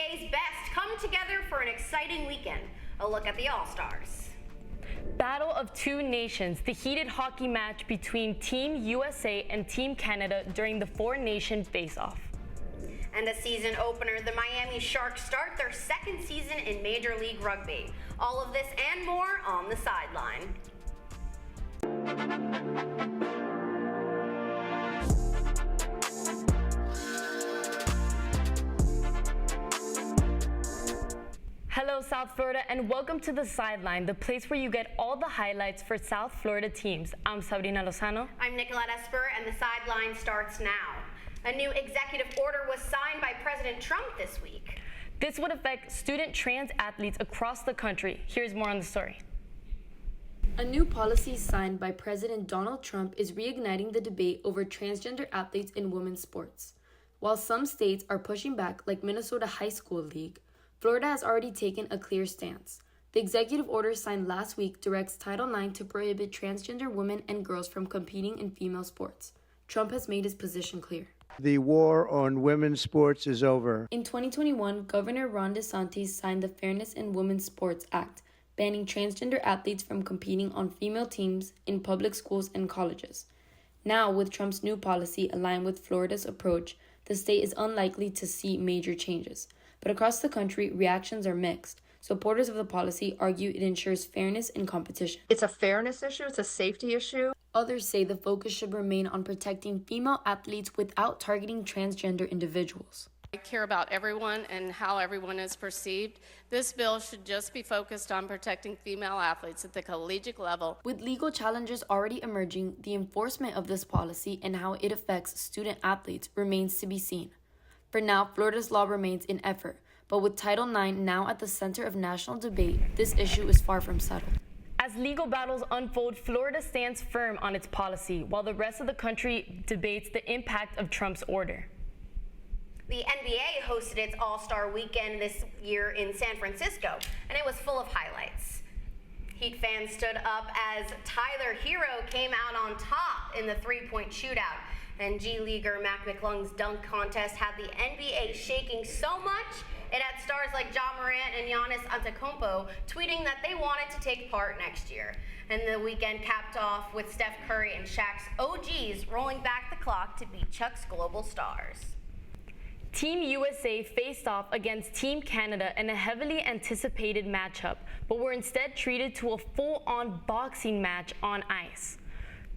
NBA's best come together for an exciting weekend. A look at the All-Stars. Battle of Two Nations, the heated hockey match between Team USA and Team Canada during the Four Nations face-off. And a season opener, the Miami Sharks start their second season in Major League Rugby. All of this and more on the sideline. Hello South Florida and welcome to the Sideline, the place where you get all the highlights for South Florida teams. I'm Sabrina Lozano. I'm Nicolette Esper and the Sideline starts now. A new executive order was signed by President Trump this week. This would affect student trans athletes across the country. Here's more on the story. A new policy signed by President Donald Trump is reigniting the debate over transgender athletes in women's sports. While some states are pushing back, like Minnesota High School League, Florida has already taken a clear stance. The executive order signed last week directs Title IX to prohibit transgender women and girls from competing in female sports. Trump has made his position clear. The war on women's sports is over. In 2021, Governor Ron DeSantis signed the Fairness in Women's Sports Act, banning transgender athletes from competing on female teams in public schools and colleges. Now, with Trump's new policy aligned with Florida's approach, the state is unlikely to see major changes. But across the country, reactions are mixed. Supporters of the policy argue it ensures fairness in competition. It's a fairness issue, it's a safety issue. Others say the focus should remain on protecting female athletes without targeting transgender individuals. I care about everyone and how everyone is perceived. This bill should just be focused on protecting female athletes at the collegiate level. With legal challenges already emerging, the enforcement of this policy and how it affects student athletes remains to be seen. For now, Florida's law remains in effort, but with Title IX now at the center of national debate, this issue is far from settled. As legal battles unfold, Florida stands firm on its policy, while the rest of the country debates the impact of Trump's order. The NBA hosted its All-Star Weekend this year in San Francisco, and it was full of highlights. Heat fans stood up as Tyler Hero came out on top in the three-point shootout, and G-Leaguer Mac McClung's dunk contest had the NBA shaking so much it had stars like Ja Morant and Giannis Antetokounmpo tweeting that they wanted to take part next year. And the weekend capped off with Steph Curry and Shaq's OGs rolling back the clock to beat Chuck's global stars. Team USA faced off against Team Canada in a heavily anticipated matchup, but were instead treated to a full-on boxing match on ice.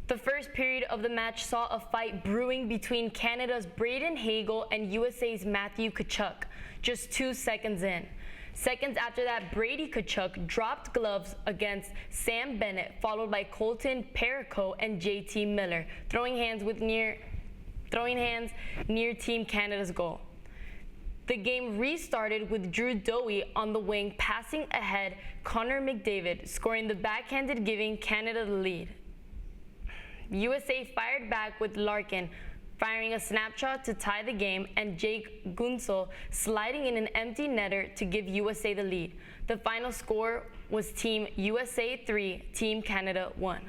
The first period of the match saw a fight brewing between Canada's Braden Hagel and USA's Matthew Tkachuk, just 2 seconds in. Seconds after that, Brady Tkachuk dropped gloves against Sam Bennett, followed by Colton Perico and JT Miller, throwing hands near Team Canada's goal. The game restarted with Drew Doughty on the wing passing ahead Connor McDavid, scoring the backhanded, giving Canada the lead. USA fired back with Larkin firing a snapshot to tie the game and Jake Guentzel sliding in an empty netter to give USA the lead. The final score was Team USA 3, Team Canada 1.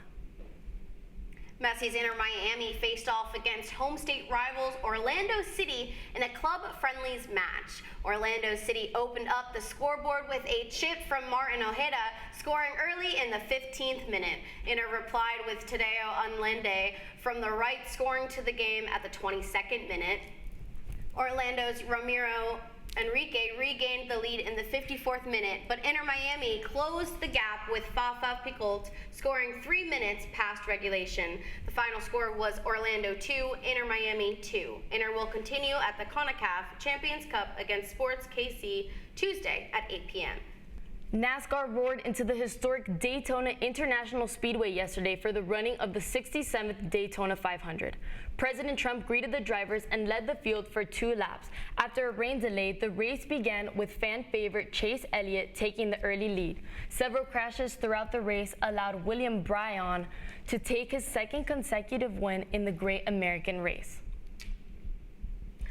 Messi's Inter Miami faced off against home state rivals Orlando City in a club friendlies match. Orlando City opened up the scoreboard with a chip from Martin Ojeda, scoring early in the 15th minute. Inter replied with Tadeo Unlende from the right, scoring to the game at the 22nd minute. Orlando's Ramiro Enrique regained the lead in the 54th minute, but Inter Miami closed the gap with Fafa Picoult scoring 3 minutes past regulation. The final score was Orlando 2, Inter Miami 2. Inter will continue at the CONCACAF Champions Cup against Sports KC Tuesday at 8 p.m. NASCAR roared into the historic Daytona International Speedway yesterday for the running of the 67th Daytona 500. President Trump greeted the drivers and led the field for 2 laps. After a rain delay, the race began with fan favorite Chase Elliott taking the early lead. Several crashes throughout the race allowed William Byron to take his second consecutive win in the Great American Race.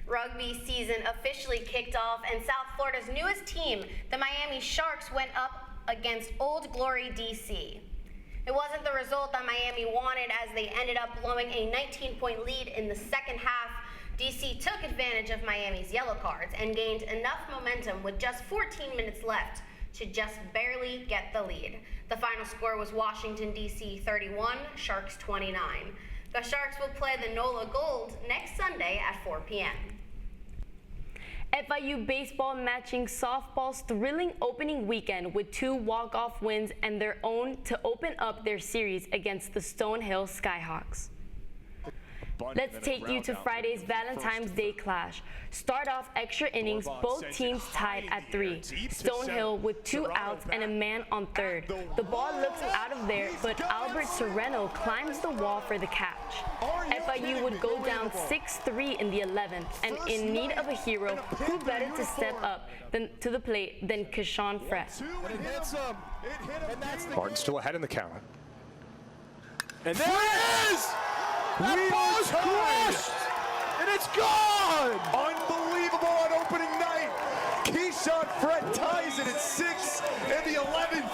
Rugby season officially kicked off, and South Florida's newest team, the Miami Sharks, went up against Old Glory DC. It wasn't the result that Miami wanted, as they ended up blowing a 19-point lead in the second half. DC took advantage of Miami's yellow cards and gained enough momentum with just 14 minutes left to just barely get the lead. The final score was Washington, D.C. 31, Sharks 29. The Sharks will play the NOLA Gold next Sunday at 4 p.m. FIU baseball matching softball's thrilling opening weekend with 2 walk-off wins and their own to open up their series against the Stonehill Skyhawks. Let's take you to Friday's Valentine's Day clash. Start off extra innings, both teams tied at 3. Stonehill with 2 outs and a man on third. The ball looks out of there, but Albert Sereno climbs the wall for the catch. FIU would go down 6-3 in the 11th, and in need of a hero, who better to step up to the plate than Keshawn Frett. Martin still ahead in the count. And there it is! That ball is crushed! And it's gone! Unbelievable on opening night. Keshawn Frett ties it at 6 in the 11th.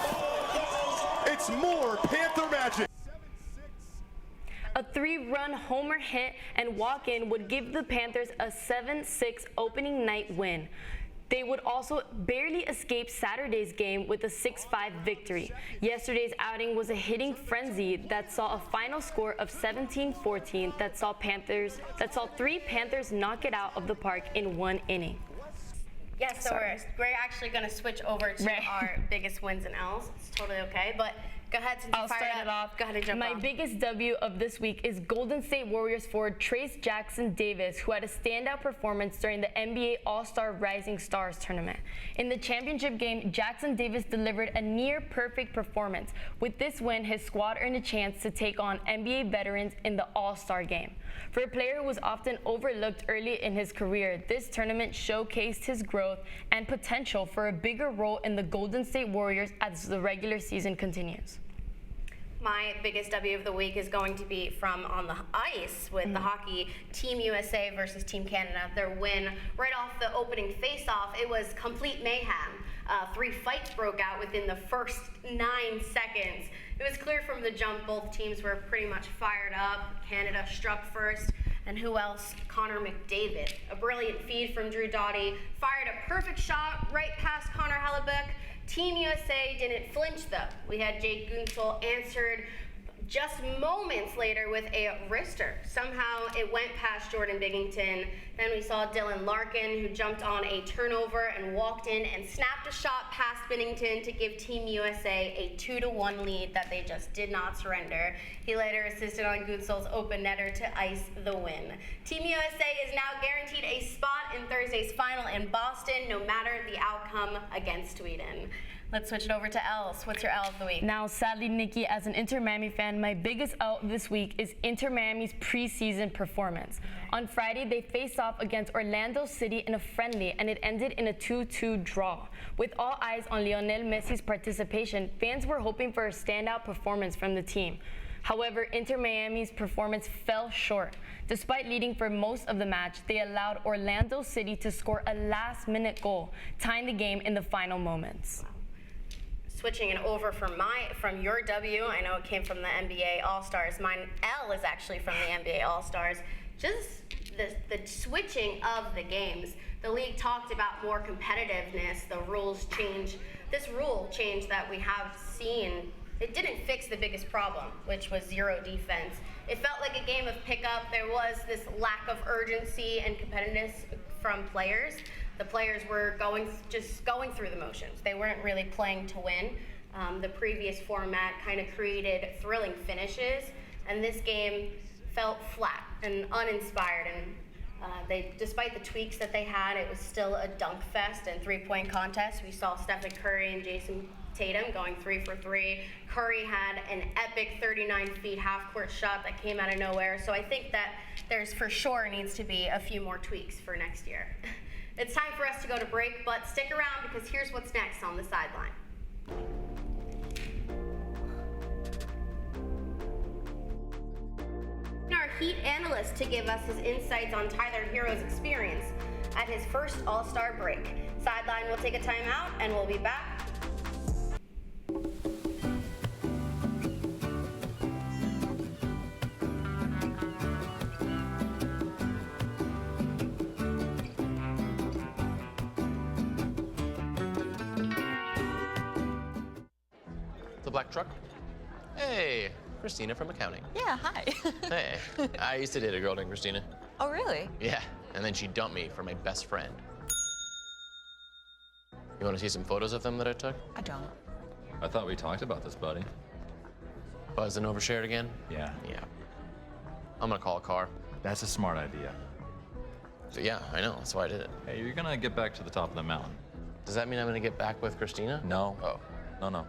It's more Panther magic. A 3-run homer hit and walk-in would give the Panthers a 7-6 opening night win. They would also barely escape Saturday's game with a 6-5 victory. Yesterday's outing was a hitting frenzy that saw a final score of 17-14 that saw 3 Panthers knock it out of the park in 1 inning. Yes, so we're actually going to switch over to our biggest wins and L's. It's totally okay, but go ahead, since I'll start it off. Go ahead and jump My on. biggest W of this week is Golden State Warriors forward Trace Jackson Davis, who had a standout performance during the NBA All-Star Rising Stars tournament. In the championship game, Jackson Davis delivered a near-perfect performance. With this win, his squad earned a chance to take on NBA veterans in the All-Star game. For a player who was often overlooked early in his career, this tournament showcased his growth and potential for a bigger role in the Golden State Warriors as the regular season continues. My biggest W of the week is going to be from on the ice with the hockey Team USA versus Team Canada. Their win right off the opening face-off, it was complete mayhem. 3 fights broke out within the first 9 seconds. It was clear from the jump both teams were pretty much fired up. Canada struck first, and who else? Connor McDavid. A brilliant feed from Drew Doughty, fired a perfect shot right past Connor Hellebuck. Team USA didn't flinch though. We had Jake Guentzel answered just moments later with a wrister. Somehow it went past Jordan Biggington. Then we saw Dylan Larkin, who jumped on a turnover and walked in and snapped a shot past Binnington to give Team USA a 2-1 lead that they just did not surrender. He later assisted on Guentzel's open netter to ice the win. Team USA is now guaranteed a spot in Thursday's final in Boston, no matter the outcome against Sweden. Let's switch it over to L's. What's your L of the week? Now, sadly, Nikki, as an Inter Miami fan, my biggest L this week is Inter Miami's preseason performance. On Friday, they faced off against Orlando City in a friendly, and it ended in a 2-2 draw. With all eyes on Lionel Messi's participation, fans were hoping for a standout performance from the team. However, Inter Miami's performance fell short. Despite leading for most of the match, they allowed Orlando City to score a last-minute goal, tying the game in the final moments. Switching it over from your W, I know it came from the NBA All-Stars. Mine L is actually from the NBA All-Stars. Just the switching of the games. The league talked about more competitiveness, the rules change. This rule change that we have seen, it didn't fix the biggest problem, which was zero defense. It felt like a game of pickup. There was this lack of urgency and competitiveness from players. The players were just going through the motions. They weren't really playing to win. The previous format kind of created thrilling finishes, and this game felt flat and uninspired. And despite the tweaks that they had, it was still a dunk fest and 3-point contest. We saw Stephen Curry and Jason Tatum going 3 for 3. Curry had an epic 39-feet half-court shot that came out of nowhere. So I think that there's for sure needs to be a few more tweaks for next year. It's time for us to go to break, but stick around because here's what's next on the sideline. Our Heat analyst to give us his insights on Tyler Hero's experience at his first All-Star break. Sideline will take a timeout and we'll be back. the black truck. Hey, Christina from accounting. Yeah, hi. Hey, I used to date a girl named Christina. Oh, really? Yeah, and then she dumped me for my best friend. You want to see some photos of them that I took? I don't. I thought we talked about this, buddy. Buzzed and overshared again? Yeah. Yeah. I'm gonna call a car. That's a smart idea. So yeah, I know, that's why I did it. Hey, you're gonna get back to the top of the mountain. Does that mean I'm gonna get back with Christina? No. Oh. No.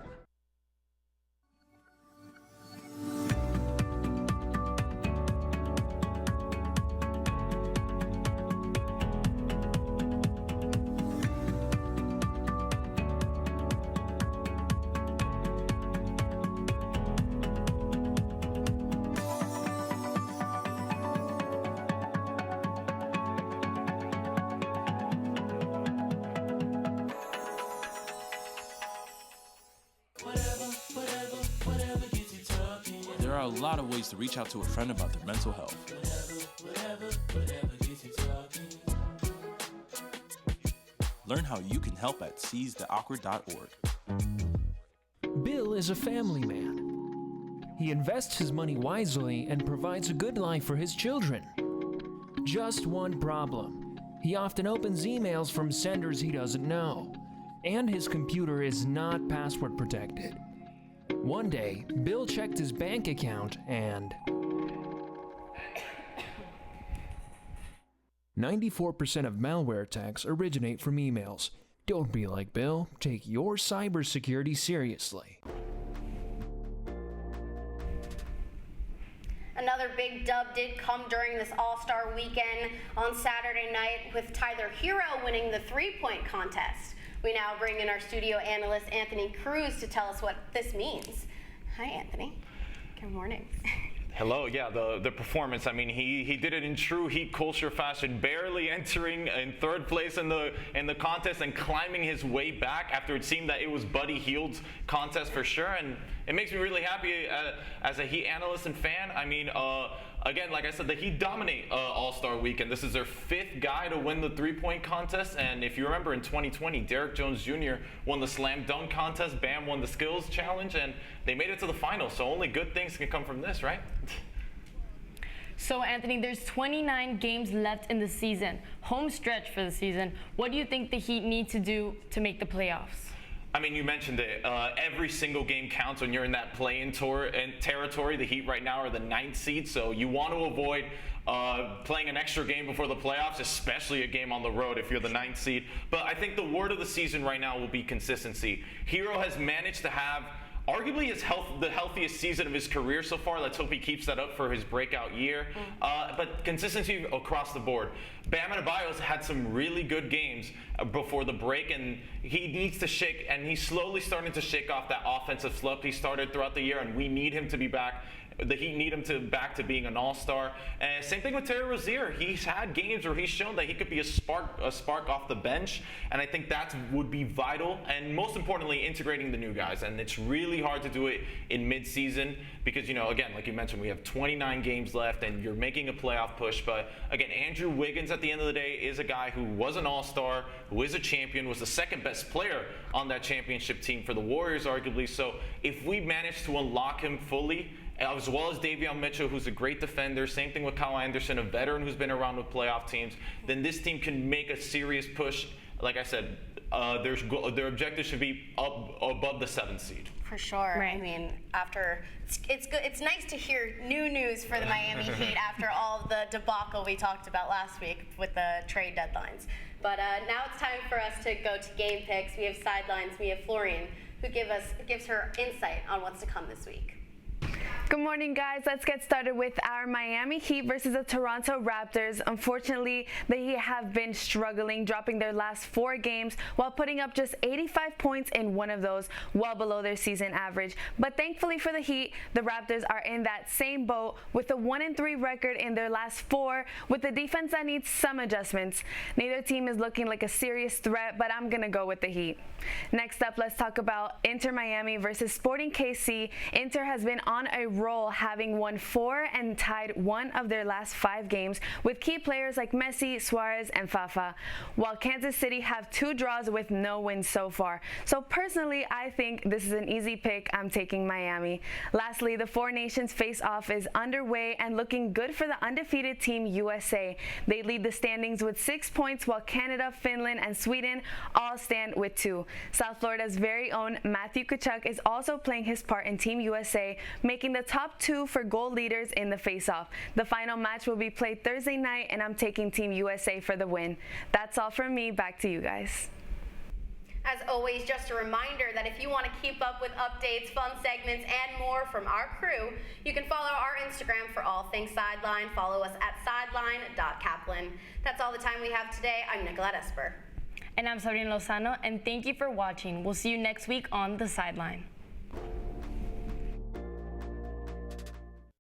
There are a lot of ways to reach out to a friend about their mental health. Learn how you can help at seizetheawkward.org. Bill is a family man. He invests his money wisely and provides a good life for his children. Just one problem. He often opens emails from senders he doesn't know, and his computer is not password protected. One day, Bill checked his bank account and 94% of malware attacks originate from emails. Don't be like Bill. Take your cybersecurity seriously. Another big dub did come during this All-Star weekend on Saturday night with Tyler Hero winning the three-point contest. We now bring in our studio analyst, Anthony Cruz, to tell us what this means. Hi, Anthony. Good morning. Hello, yeah, the performance. I mean, he did it in true Heat culture fashion, barely entering in third place in the contest and climbing his way back after it seemed that it was Buddy Hield's contest for sure. And it makes me really happy as a Heat analyst and fan. I mean, again, like I said, the Heat dominate All-Star Weekend. This is their fifth guy to win the three-point contest. And if you remember, in 2020, Derrick Jones Jr. won the slam dunk contest. Bam won the skills challenge, and they made it to the finals. So only good things can come from this, right? So, Anthony, there's 29 games left in the season. Home stretch for the season. What do you think the Heat need to do to make the playoffs? I mean, you mentioned it. Every single game counts when you're in that play-in tour and territory. The Heat right now are the 9th seed, so you want to avoid playing an extra game before the playoffs, especially a game on the road if you're the 9th seed. But I think the word of the season right now will be consistency. Hero has managed to have arguably the healthiest season of his career so far. Let's hope he keeps that up for his breakout year. But consistency across the board. Bam Adebayo's had some really good games before the break, and he needs to shake, and he's slowly starting to shake off that offensive slump he started throughout the year, and we need him to be back. The Heat need him back to being an all-star. And same thing with Terry Rozier. He's had games where he's shown that he could be a spark off the bench, and I think that would be vital. And most importantly, integrating the new guys. And it's really hard to do it in mid-season because, you know, again, like you mentioned, we have 29 games left, and you're making a playoff push. But again, Andrew Wiggins, at the end of the day, is a guy who was an all-star, who is a champion, was the second best player on that championship team for the Warriors, arguably. So if we manage to unlock him fully, as well as Davion Mitchell, who's a great defender, same thing with Kyle Anderson, a veteran who's been around with playoff teams, then this team can make a serious push. Like I said, their objective should be up above the 7th seed. For sure. Right. I mean, it's good. It's nice to hear new news for the Miami Heat after all the debacle we talked about last week with the trade deadlines. But now it's time for us to go to game picks. We have Sidelines. We have Florian, who gives her insight on what's to come this week. Good morning, guys. Let's get started with our Miami Heat versus the Toronto Raptors. Unfortunately, the Heat have been struggling, dropping their last 4 games while putting up just 85 points in one of those, well below their season average. But thankfully for the Heat, the Raptors are in that same boat with a 1-3 record in their last 4, with a defense that needs some adjustments. Neither team is looking like a serious threat, but I'm going to go with the Heat. Next up, let's talk about Inter Miami versus Sporting KC. Inter has been on a roll, having won 4 and tied 1 of their last 5 games with key players like Messi, Suarez, and Fafa, while Kansas City have 2 draws with no wins so far. So personally, I think this is an easy pick. I'm taking Miami. Lastly, the Four Nations face-off is underway and looking good for the undefeated Team USA. They lead the standings with 6 points, while Canada, Finland, and Sweden all stand with 2. South Florida's very own Matthew Tkachuk is also playing his part in Team USA, making the top 2 for goal leaders in the face-off. The final match will be played Thursday night, and I'm taking Team USA for the win. That's all from me. Back to you guys. As always, just a reminder that if you want to keep up with updates, fun segments, and more from our crew, you can follow our Instagram for all things Sideline. Follow us at sideline.caplin. That's all the time we have today. I'm Nicolette Esper. And I'm Sabrina Lozano, and thank you for watching. We'll see you next week on The Sideline.